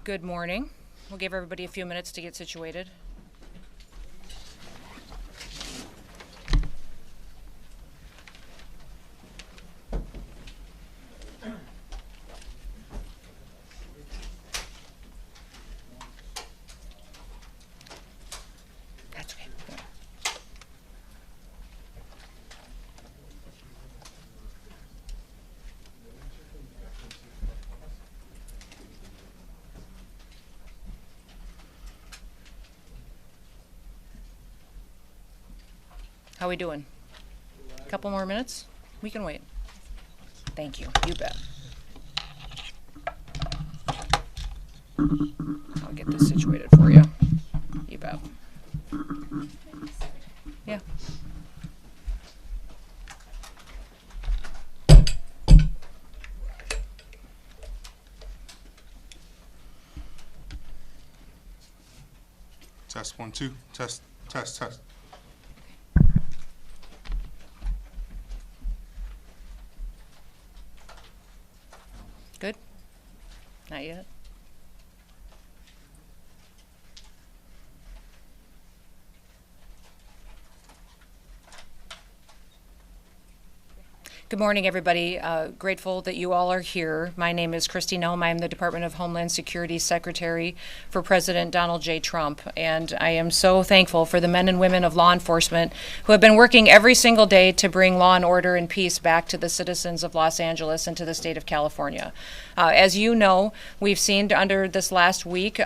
Good morning. We'll give everybody a few minutes to get situated. That's okay. How we doing? A couple more minutes? We can wait. Thank you. You bet. I'll get this situated for you. You bet. Yeah. Test 1 2. Test. Good? Not yet? Good morning, everybody. Grateful that you all are here. My name is Kristi Noem. I'm the Department of Homeland Security Secretary for President Donald J. Trump. And I am so thankful for the men and women of law enforcement who have been working every single day to bring law and order and peace back to the citizens of Los Angeles and to the state of California. As you know, we've seen under this last week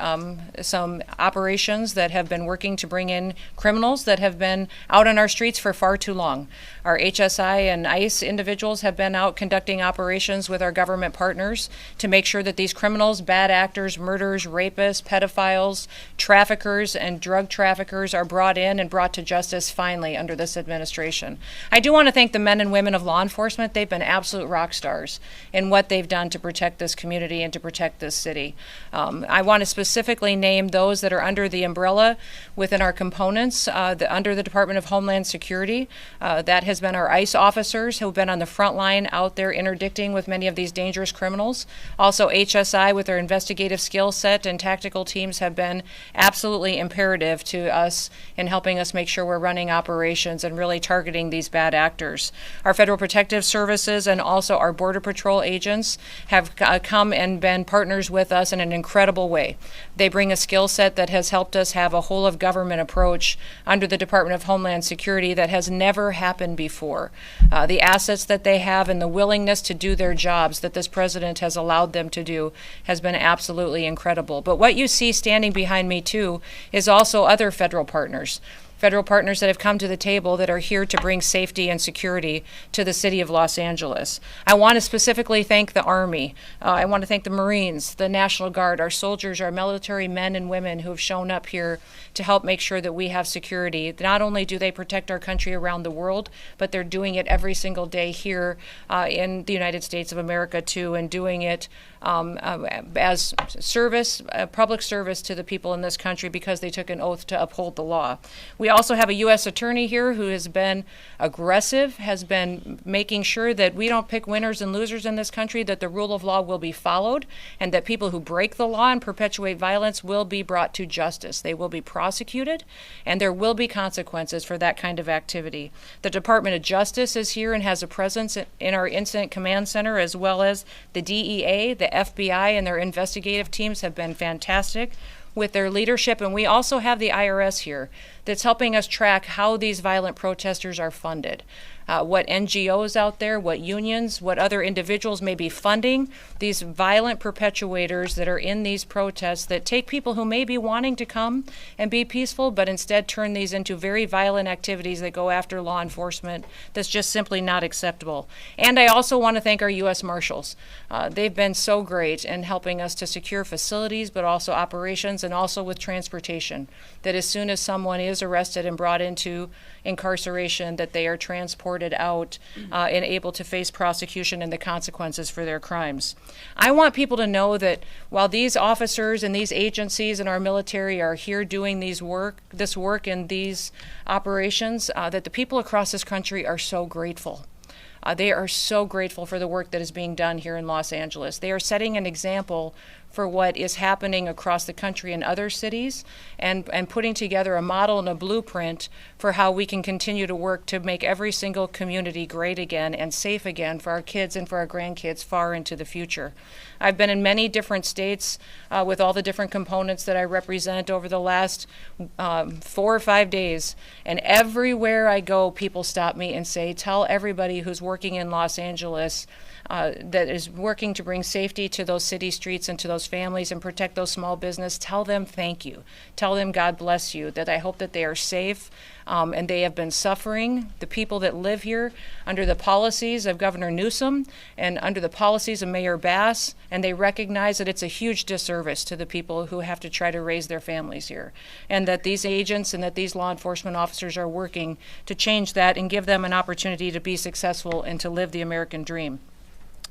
some operations that have been working to bring in criminals that have been out on our streets for far too long. Our HSI and ICE individuals have been out conducting operations with our government partners to make sure that these criminals, bad actors, murderers, rapists, pedophiles, traffickers, and drug traffickers are brought in and brought to justice finally under this administration. I do want to thank the men and women of law enforcement. They've been absolute rock stars in what they've done to protect this community and to protect this city. I want to specifically name those that are under the umbrella within our components, under the Department of Homeland Security. That has been our ICE officers who have been on the front line out there interdicting with many of these dangerous criminals. Also HSI with their investigative skill set and tactical teams have been absolutely imperative to us in helping us make sure we're running operations and really targeting these bad actors. Our Federal Protective Services and also our Border Patrol agents have come and been partners with us in an incredible way. They bring a skill set that has helped us have a whole of government approach under the Department of Homeland Security that has never happened before. The assets that they have and the willingness to do their jobs that this president has allowed them to do has been absolutely incredible. But what you see standing behind me too is also other federal partners that have come to the table that are here to bring safety and security to the city of Los Angeles. I want to specifically thank the Army. I want to thank the Marines, the National Guard, our soldiers, our military men and women who have shown up here to help make sure that we have security. Not only do they protect our country around the world, but they're doing it every single day here in the United States of America too, and doing it as service, public service to the people in this country because they took an oath to uphold the law. We also have a U.S. attorney here who has been aggressive, has been making sure that we don't pick winners and losers in this country, that the rule of law will be followed, and that people who break the law and perpetuate violence will be brought to justice. They will be prosecuted, and there will be consequences for that kind of activity. The Department of Justice is here and has a presence in our Incident Command Center, as well as the DEA, the FBI, and their investigative teams have been fantastic with their leadership. And we also have the IRS here that's helping us track how these violent protesters are funded. What NGOs out there, what unions, what other individuals may be funding these violent perpetuators that are in these protests that take people who may be wanting to come and be peaceful, but instead turn these into very violent activities that go after law enforcement. That's just simply not acceptable. And I also want to thank our U.S. Marshals. They've been so great in helping us to secure facilities, but also operations and also with transportation. That as soon as someone is arrested and brought into incarceration, that they are transported out and able to face prosecution and the consequences for their crimes. I want people to know that while these officers and these agencies and our military are here doing this work and these operations, that the people across this country are so grateful. They are so grateful for the work that is being done here in Los Angeles. They are setting an example for what is happening across the country in other cities, and putting together a model and a blueprint for how we can continue to work to make every single community great again and safe again for our kids and for our grandkids far into the future. I've been in many different states with all the different components that I represent over the last 4 or 5 days, and everywhere I go, people stop me and say, tell everybody who's working in Los Angeles that is working to bring safety to those city streets and to those families and protect those small business, tell them thank you. Tell them God bless you, that I hope that they are safe and they have been suffering. The people that live here under the policies of Governor Newsom and under the policies of Mayor Bass, and they recognize that it's a huge disservice to the people who have to try to raise their families here, and that these agents and that these law enforcement officers are working to change that and give them an opportunity to be successful and to live the American dream.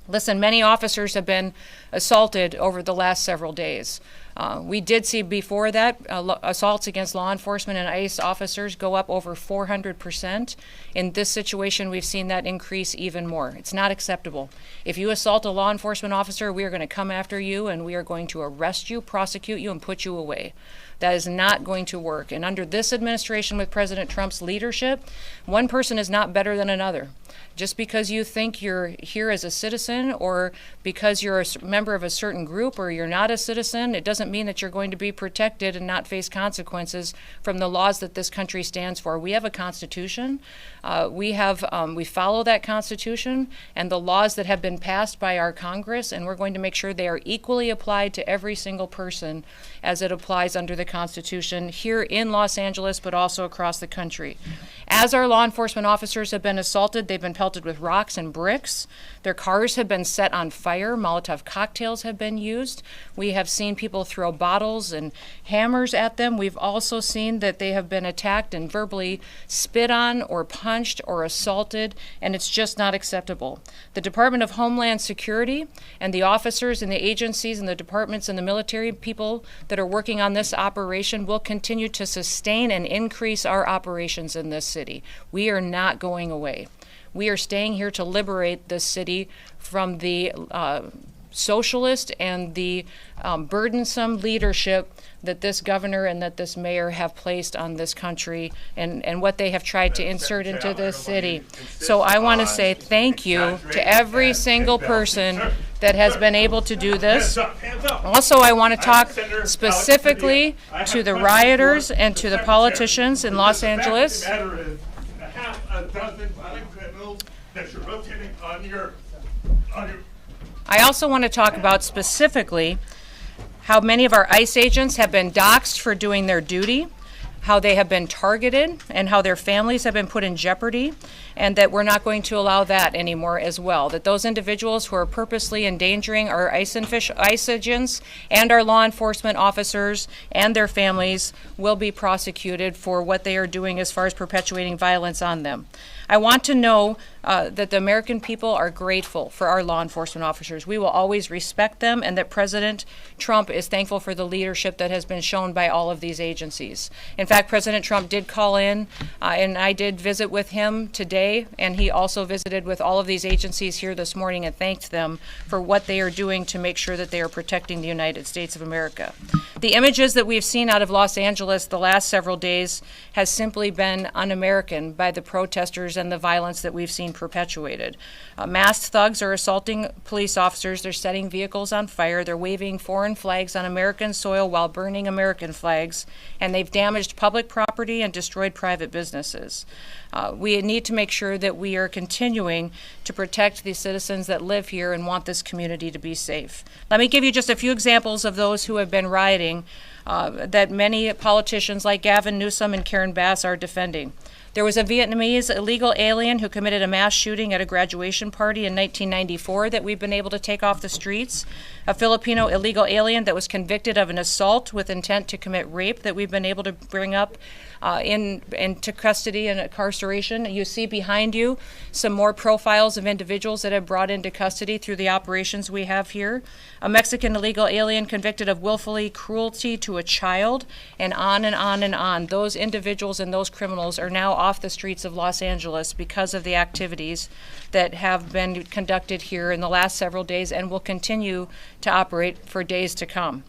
Listen, many officers have been assaulted over the last several days. We did see before that assaults against law enforcement and ICE officers go up over 400%. In this situation, we've seen that increase even more. It's not acceptable. If you assault a law enforcement officer, we are going to come after you and we are going to arrest you, prosecute you, and put you away. That is not going to work. And under this administration with President Trump's leadership, one person is not better than another. Just because you think you're here as a citizen or because you're a member of a certain group or you're not a citizen, it doesn't mean that you're going to be protected and not face consequences from the laws that this country stands for. We have a constitution. We follow that constitution and the laws that have been passed by our Congress, and we're going to make sure they are equally applied to every single person as it applies under the Constitution here in Los Angeles, but also across the country. As our law enforcement officers have been assaulted, they've been pelted with rocks and bricks. Their cars have been set on fire. Molotov cocktails have been used. We have seen people throw bottles and hammers at them. We've also seen that they have been attacked and verbally spit on or punched or assaulted, and it's just not acceptable. The Department of Homeland Security and the officers and the agencies and the departments and the military people that are working on this operation will continue to sustain and increase our operations in this city. We are not going away. We are staying here to liberate this city from the socialist and the burdensome leadership that this governor and that this mayor have placed on this country and what they have tried to insert into this city. So I want to say thank you to every single person that has been able to do this. Also, I want to talk specifically to the rioters and to the politicians in Los Angeles. I also want to talk about specifically how many of our ICE agents have been doxxed for doing their duty, how they have been targeted, and how their families have been put in jeopardy, and that we're not going to allow that anymore as well. That those individuals who are purposely endangering our ICE agents and our law enforcement officers and their families will be prosecuted for what they are doing as far as perpetuating violence on them. I want to know that the American people are grateful for our law enforcement officers. We will always respect them, and that President Trump is thankful for the leadership that has been shown by all of these agencies. In fact, President Trump did call in, and I did visit with him today, and he also visited with all of these agencies here this morning and thanked them for what they are doing to make sure that they are protecting the United States of America. The images that we've seen out of Los Angeles the last several days has simply been un-American by the protesters and the violence that we've seen perpetuated. Masked thugs are assaulting police officers. They're setting vehicles on fire. They're waving foreign flags on American soil while burning American flags. And they've damaged public property and destroyed private businesses. We need to make sure that we are continuing to protect the citizens that live here and want this community to be safe. Let me give you just a few examples of those who have been rioting that many politicians like Gavin Newsom and Karen Bass are defending. There was a Vietnamese illegal alien who committed a mass shooting at a graduation party in 1994 that we've been able to take off the streets. A Filipino illegal alien that was convicted of an assault with intent to commit rape that we've been able to bring up into custody and incarceration. You see behind you some more profiles of individuals that have brought into custody through the operations we have here. A Mexican illegal alien convicted of willfully cruelty to a child, and on and on and on. Those individuals and those criminals are now off the streets of Los Angeles because of the activities that have been conducted here in the last several days and will continue to operate for days to come.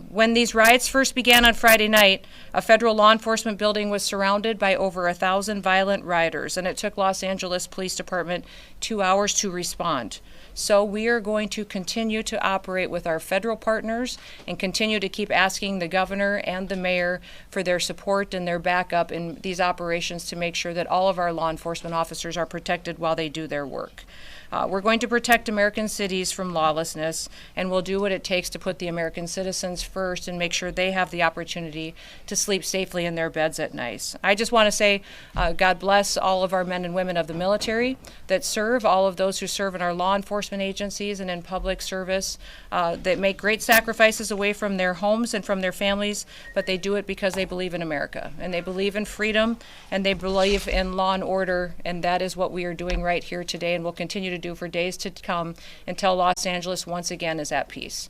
When these riots first began on Friday night, a federal law enforcement building was surrounded by over 1,000 violent rioters, and it took Los Angeles Police Department 2 hours to respond. So we are going to continue to operate with our federal partners and continue to keep asking the governor and the mayor for their support and their backup in these operations to make sure that all of our law enforcement officers are protected while they do their work. We're going to protect American cities from lawlessness, and we'll do what it takes to put the American citizens first and make sure they have the opportunity to sleep safely in their beds at night. I just want to say God bless all of our men and women of the military that serve, all of those who serve in our law enforcement agencies and in public service that make great sacrifices away from their homes and from their families, but they do it because they believe in America, and they believe in freedom, and they believe in law and order, and that is what we are doing right here today and will continue to do for days to come until Los Angeles once again is at peace.